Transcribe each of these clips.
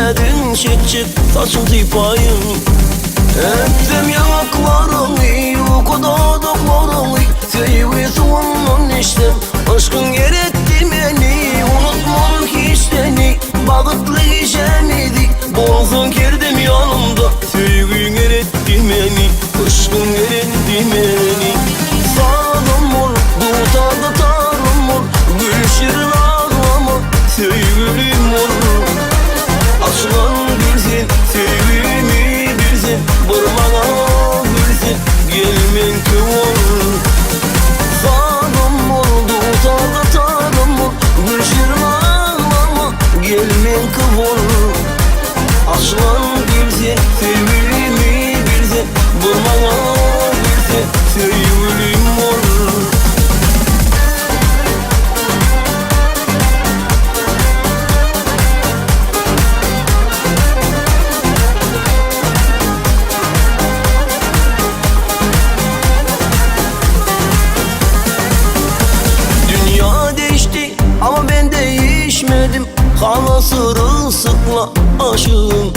Sevmedin çık çık saçın tıpayım. Ettim yanaklarını yukarıda doklarını, sevgisin içtim aşkın geretti beni. Unutmam hiç seni bağıtlı gecemiydi, bozun girdim yanımda. Sevgin geretti beni, aşkın geretti beni. Sağdım ol, tutardı tarım ol, gülşirin ağlama sevgilim ol. Açılan bilsin, sevgilimi bilsin, vurmana bilsin, gelmen ki ol. Sağdım ol, tutardı tarım ol, gülşirin ağlama gelmen ki ol. Açılan bilsin, sevgilimi bilsin, vurmana bilsin, sevgilim ol. Ama ben değişmedim, hala sırılsıkla aşığım.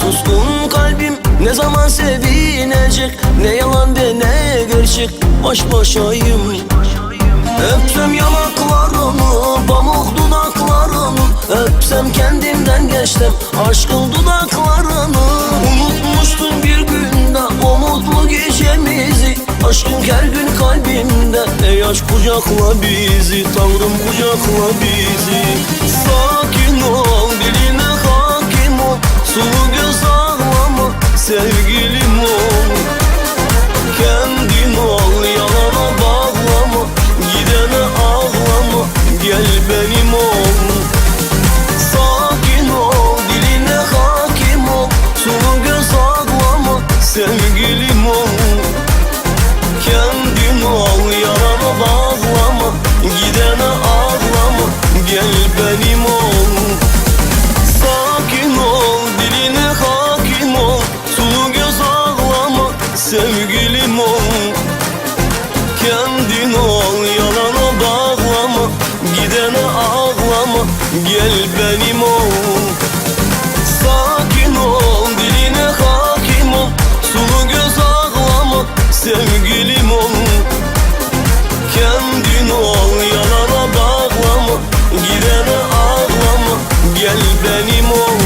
Suskun kalbim ne zaman sevinecek, ne yalan ve ne gerçek, baş başayım. Öpsem yanaklarını, pamuk dudaklarını, öpsem kendimden geçtim aşkın dudaklarını. Unutmuştum bir günde o mutlu gecemizi, aşkın her gün kalbimde. Ey aşk kucakla bizi, Tanrım kucakla bizi. Sakin ol, diline hakim ol, sulu göz ağlama sevgilim ol. Kendin ol, yalana bağlama, gidene ağlama, gel benim ol. Sakin ol, diline hakim ol, sulu göz ağlama sevgilim ol. Kendin ol, yarama bağlama, gidene ağlama, gel benim ol. Sakin ol, diline hakim ol, sulu göz ağlama sevgilim ol. Kendin ol, yalana bağlama, gidene ağlama, gel benim ol. Sakin ol, diline hakim ol, sulu göz ağlama sevgilim ol. Kendin ol, yalana bağlama, gidene ağlama, gel benim ol.